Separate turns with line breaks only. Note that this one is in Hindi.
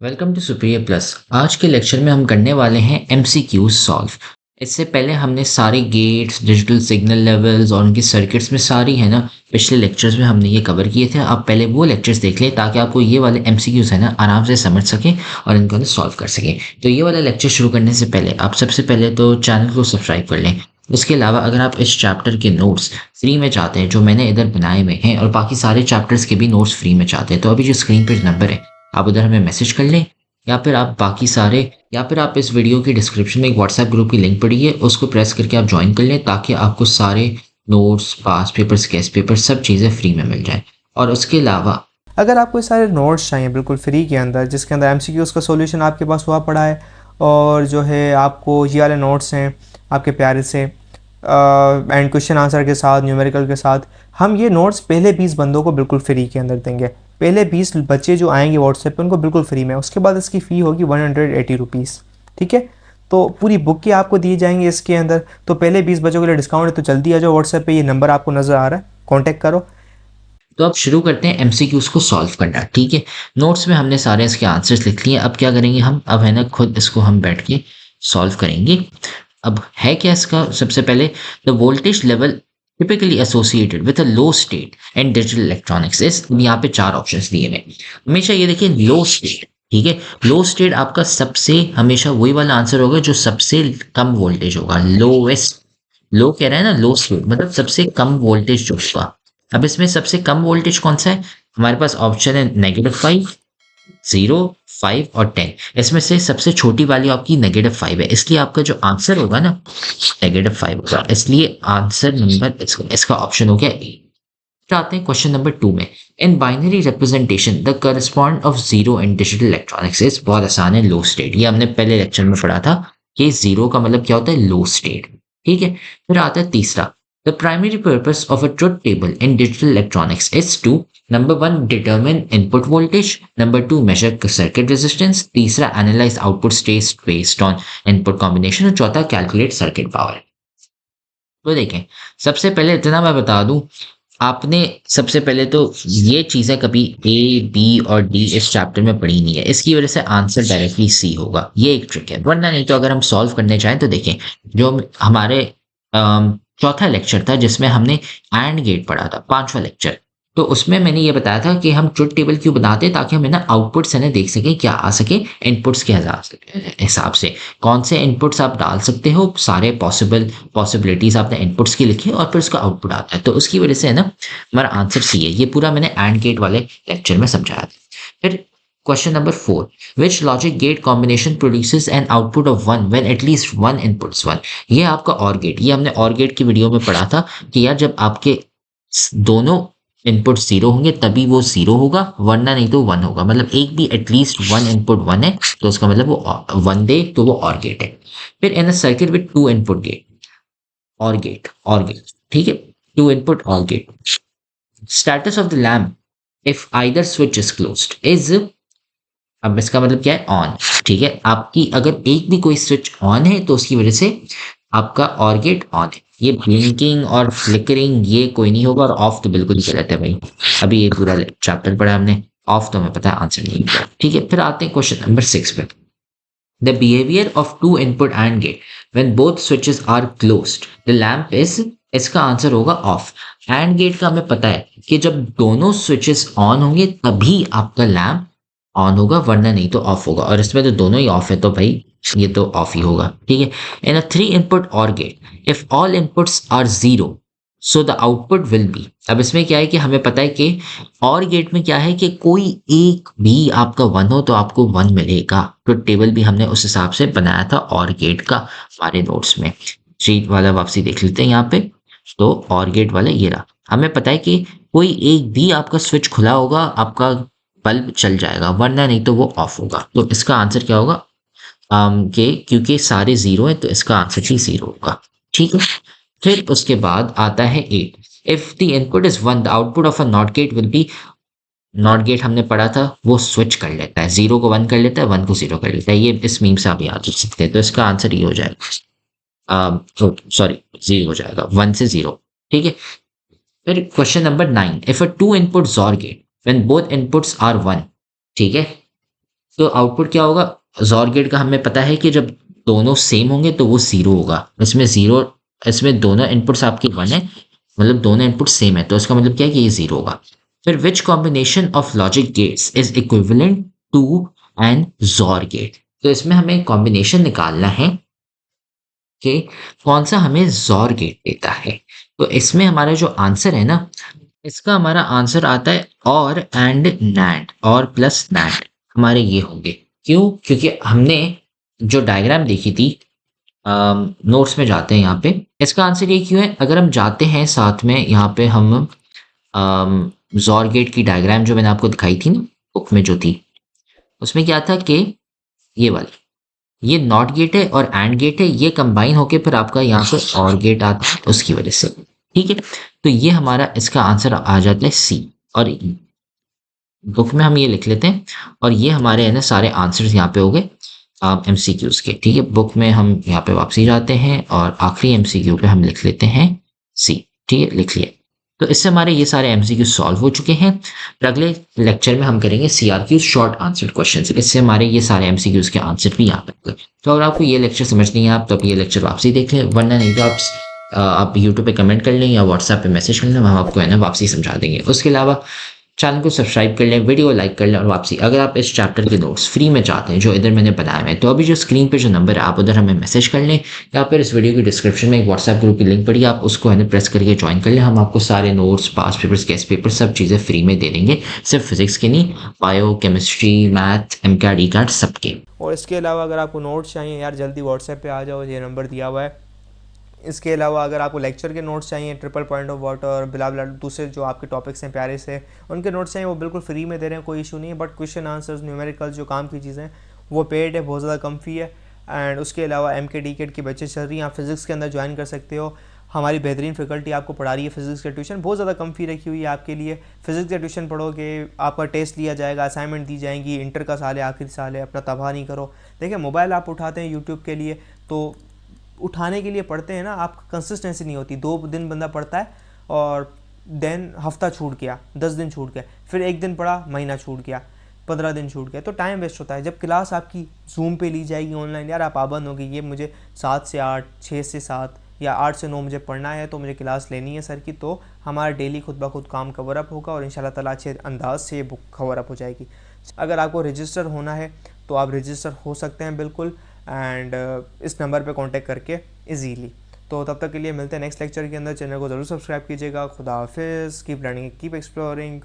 Welcome to Supriya plus. आज के लेक्चर में हम करने वाले हैं एमसीक्यूज सॉल्व। इससे पहले हमने सारे गेट्स, डिजिटल सिग्नल लेवल्स और उनके सर्किट्स में सारी है ना पिछले लेक्चर्स में हमने ये कवर किए थे। आप पहले वो लेक्चर्स देख लें ताकि आपको ये वाले एमसीक्यूज है ना आराम से समझ सकें और इनको सॉल्व कर सकें। तो ये वाला लेक्चर शुरू करने से पहले आप सबसे पहले तो चैनल को सब्सक्राइब कर लें। इसके अलावा अगर आप इस चैप्टर के नोट्स फ्री में चाहते हैं जो मैंने इधर बनाए हुए हैं और बाकी सारे चैप्टर्स के भी नोट्स फ्री में चाहते हैं तो अभी जो स्क्रीन पर नंबर है आप उधर हमें मैसेज कर लें, या फिर आप बाकी सारे या फिर आप इस वीडियो के डिस्क्रिप्शन में एक व्हाट्सएप ग्रुप की लिंक पड़ी है उसको प्रेस करके आप ज्वाइन कर लें ताकि आपको सारे नोट्स, पास पेपर्स, गेस्ट पेपर सब चीज़ें फ्री में मिल जाए। और उसके अलावा
अगर आपको सारे नोट्स चाहिए बिल्कुल फ्री के अंदर जिसके अंदर एमसीक्यूज़ का सॉल्यूशन आपके पास हुआ पड़ा है और जो है आपको ये वाले नोट्स हैं आपके प्यारे से एंड क्वेश्चन आंसर के साथ न्यूमेरिकल के साथ, हम ये नोट्स पहले 20 बंदों को बिल्कुल फ्री के अंदर देंगे। पहले 20 बच्चे जो आएंगे व्हाट्सएप पे उनको बिल्कुल फ्री में, उसके बाद इसकी फ़ी होगी 180 रुपीज़। ठीक है, तो पूरी बुक की आपको दिए जाएंगे इसके अंदर। तो पहले 20 बच्चों के लिए डिस्काउंट है, तो जल्दी आ जाओ व्हाट्सएप पे, ये नंबर आपको नज़र आ रहा है, कॉन्टैक्ट करो।
तो अब शुरू करते हैं एमसीक्यूज को सॉल्व करना। ठीक है, नोट्स में हमने सारे इसके आंसर्स लिख लिए। अब क्या करेंगे हम, अब है ना खुद इसको हम बैठ के सॉल्व करेंगे। अब है क्या इसका, सबसे पहले the voltage level typically associated with a low state in digital electronics is, यहाँ पे चार ऑप्शंस दिए हुए। हमेशा ये देखिए लो स्टेट, ठीक है, लो स्टेट आपका सबसे हमेशा वही वाला आंसर होगा जो सबसे कम वोल्टेज होगा। लोएस्ट, लो कह रहा है ना, लो स्टेट मतलब सबसे कम वोल्टेज जो होगा। अब इसमें सबसे कम वोल्टेज कौन सा है, हमारे पास ऑप्शन है -5, 0, 5 और 10। इसमें से सबसे छोटी वैल्यू आपकी -5 है, इसलिए आपका जो आंसर होगा ना -5 होगा, इसलिए आंसर नंबर इसका ऑप्शन हो गया ए। फिर आते हैं क्वेश्चन नंबर 2 में। In binary representation the correspond of zero in digital electronics is, बहुत आसान है, लो स्टेट। ये हमने पहले लेक्चर में पढ़ा था कि जीरो का मतलब क्या होता है, लो स्टेट। ठीक है, फिर आता है तीसरा। The primary purpose of a truth table in digital electronics is to, number 1 determine input voltage, number 2 measure circuit resistance, तीसरा analyse output state based on input combination और चौथा कैलकुलेट सर्किट पावर। तो देखें, सबसे पहले इतना मैं बता दूं, आपने सबसे पहले तो ये चीज़ें कभी ए, बी और डी इस चैप्टर में पढ़ी नहीं है, इसकी वजह से आंसर डायरेक्टली सी होगा। ये एक ट्रिक है, वरना नहीं तो अगर हम सॉल्व करने चाहें तो देखें, जो हमारे चौथा लेक्चर था जिसमें हमने एंड गेट पढ़ा था, पांचवा लेक्चर, तो उसमें मैंने ये बताया था कि हम ट्रुथ टेबल क्यों बनाते हैं, ताकि हम ना आउटपुट्स है ना देख सकें क्या आ सके इनपुट्स के हिसाब से कौन से इनपुट्स आप डाल सकते हो, सारे पॉसिबिलिटीज आपने इनपुट्स की लिखी और फिर उसका आउटपुट आता है, तो उसकी वजह से है ना हमारा आंसर सी है। ये पूरा मैंने एंड गेट वाले लेक्चर में समझाया था। फिर question number 4, which logic gate combination produces an output of 1 when at least one inputs 1। ये आपका और गेट, ये हमने और गेट की वीडियो में पढ़ा था कि यार जब आपके दोनों इनपुट 0 होंगे तभी वो 0 होगा, वरना नहीं तो 1 होगा। मतलब एक भी एटलीस्ट वन इनपुट 1 है तो उसका मतलब वो 1 दे तो वो और गेट है। फिर in a circuit with 2 input gate, और गेट, ठीक है, 2 इनपुट और gate, status of the lamp if either switch is closed is, अब इसका मतलब क्या है, ऑन। ठीक है, आपकी अगर एक भी कोई स्विच ऑन है तो उसकी वजह से आपका और गेट ऑन है। ये ब्लिंकिंग और फ्लिकरिंग ये कोई नहीं होगा, और ऑफ तो बिल्कुल ही गलत है भाई। अभी ये पूरा चैप्टर पढ़ा हमने, ऑफ तो हमें पता है आंसर नहीं होगा। ठीक है, फिर आते हैं क्वेश्चन नंबर 6 पे। The behaviour of two input and gate when both switches are closed the lamp is, इसका आंसर होगा ऑफ। एंड गेट का हमें पता है कि जब दोनों स्विचेस ऑन होंगे तभी आपका लैम्प ऑन होगा, वरना नहीं तो ऑफ होगा, और इसमें तो दोनों ही ऑफ है तो भाई ये तो ऑफ ही होगा। ठीक है, इन अ 3 इनपुट और gate if all inputs are 0 so the output will be. अब इसमें क्या है कि हमें पता है कि और गेट में क्या है कि कोई एक भी आपका 1 हो तो आपको 1 मिलेगा। तो टेबल भी हमने उस हिसाब से बनाया था और गेट का हमारे नोट्स में। शीट वाला वापसी देख लेते हैं यहाँ पे, तो और गेट वाला ये रहा। हमें पता है कि कोई एक भी आपका स्विच खुला होगा आपका बल्ब चल जाएगा, वरना नहीं तो वो ऑफ होगा। तो इसका आंसर क्या होगा, कि क्योंकि सारे 0 है तो इसका आंसर ही 0 होगा। ठीक है, फिर उसके बाद आता है 8, if the input is 1 the output of a not gate will be, not gate हमने पढ़ा था वो स्विच कर लेता है, 0 को 1 कर लेता है, 1 को 0 कर लेता है। ये इस मीम से आप याद रख सकते हैं, तो इसका आंसर ये हो जाएगा, सॉरी 0 हो जाएगा, 1 से 0। ठीक है, फिर question number 9, if a two input XOR gate when both inputs are 1, ठीक है, तो आउटपुट क्या होगा? जॉर गेट का हमें पता है कि जब दोनों सेम होंगे तो वो ज़ीरो होगा। इसमें दोनों इनपुट्स आपकी 1 है, मतलब दोनों इनपुट सेम है, तो इसका मतलब क्या है कि ये ज़ीरो होगा। फिर which combination of logic gates is equivalent to an XOR gate? तो इसमें हमें कॉम्बिनेशन निकालना है कि कौन सा हमें ज़ॉर गेट देता है। तो इसमें हमारा जो आंसर है ना, इसका हमारा आंसर आता है और एंड नैंड, और प्लस नैंड हमारे ये होंगे। क्यों? क्योंकि हमने जो डायग्राम देखी थी, नोट्स में जाते हैं यहाँ पे, इसका आंसर ये क्यों है? अगर हम जाते हैं साथ में यहाँ पे हम ज़ॉर गेट की डायग्राम जो मैंने आपको दिखाई थी ना बुक में जो थी, उसमें क्या था कि ये वाली, ये नॉट गेट है और एंड गेट है, ये कंबाइन होके फिर आपका यहाँ पे और गेट आता है उसकी वजह से। ठीक है, तो ये हमारा इसका आंसर आ जाता है सी और ई। बुक में हम ये लिख लेते हैं और ये हमारे है ना सारे आंसर्स यहाँ पे हो गए एमसीक्यूज के। ठीक है, बुक में हम यहाँ पे वापसी जाते हैं और आखिरी एमसीक्यू पे हम लिख लेते हैं सी। ठीक है, लिख लिए। तो इससे हमारे ये सारे एमसीक्यू सॉल्व हो चुके हैं। फिर अगले लेक्चर में हम करेंगे सीआरक्यू शॉर्ट आंसर क्वेश्चंस। इससे हमारे ये सारे एमसीक्यूज के आंसर भी यहाँ पे होंगे। तो अगर आपको ये लेक्चर समझ नहीं है आप तो ये लेक्चर वापसी देख लें, वरना नहीं तो आप यूट्यूब पे कमेंट कर लें या व्हाट्सएप पे मैसेज कर लें, हम आपको है ना वापसी समझा देंगे। उसके अलावा चैनल को सब्सक्राइब कर लें, वीडियो लाइक कर लें और वापसी। अगर आप इस चैप्टर के नोट्स फ्री में चाहते हैं जो इधर मैंने बनाए हुए हैं, तो अभी जो स्क्रीन पे जो नंबर है आप उधर हमें मैसेज कर लें, या फिर इस वीडियो की डिस्क्रिप्शन में एक व्हाट्सएप ग्रुप की लिंक पड़ी है, आप उसको है ना प्रेस करके ज्वाइन कर लें। हम आपको सारे नोट्स, पास पेपर्स, गेस्ट पेपर सब चीज़ें फ्री में दे देंगे, सिर्फ फिजिक्स के नहीं, bio, chemistry, math, M CAD, E CAD सबके।
और इसके अलावा अगर आपको नोट्स चाहिए यार जल्दी व्हाट्सएप पे आ जाओ, ये नंबर दिया हुआ है। इसके अलावा अगर आपको लेक्चर के नोट्स चाहिए, ट्रिपल पॉइंट ऑफ वाटर और बिला बिला दूसरे जो आपके टॉपिक्स हैं प्यारे से, उनके नोट्स चाहिए, वो बिल्कुल फ्री में दे रहे हैं, कोई इशू नहीं है। बट क्वेश्चन आंसर्स, न्यूमेरिकल जो काम की चीज़ें वो पेड है, बहुत ज़्यादा कम फी है। एंड उसके अलावा MK DKED की बैचेस चल रही हैं, आप फिज़िक्स के अंदर ज्वाइन कर सकते हो। हमारी बेहतरीन फैकल्टी आपको पढ़ा रही है फिज़िक्स का ट्यूशन, बहुत ज़्यादा कम फी रखी हुई है आपके लिए। फिज़िक्स का ट्यूशन पढ़ोगे, आपका टेस्ट लिया जाएगा, असाइनमेंट दी जाएंगी, इंटर का साल है, आखिरी साल है, अपना तबाह नहीं करो। देखिए मोबाइल आप उठाते हैं यूट्यूब के लिए, तो उठाने के लिए पढ़ते हैं ना, आपका कंसिस्टेंसी नहीं होती। 2 दिन बंदा पढ़ता है और देन हफ्ता छूट गया, 10 दिन छूट गए, फिर 1 दिन पढ़ा, महीना छूट गया, 15 दिन छूट गया, तो टाइम वेस्ट होता है। जब क्लास आपकी जूम पे ली जाएगी ऑनलाइन, यार आप पाबंद होगी, ये मुझे 7 से 8, 6 से 7 या 8 से 9 मुझे पढ़ना है, तो मुझे क्लास लेनी है सर की, तो हमारा डेली खुद ब खुद काम कवर अप होगा और इंशाल्लाह ताला अच्छे अंदाज से ये बुक कवर अप हो जाएगी। अगर आपको रजिस्टर होना है तो आप रजिस्टर हो सकते हैं बिल्कुल, एंड इस नंबर पे कांटेक्ट करके इजीली। तो तब तक के लिए मिलते हैं नेक्स्ट लेक्चर के अंदर। चैनल को ज़रूर सब्सक्राइब कीजिएगा। खुदा हाफिज़, कीप लर्निंग, कीप एक्सप्लोरिंग।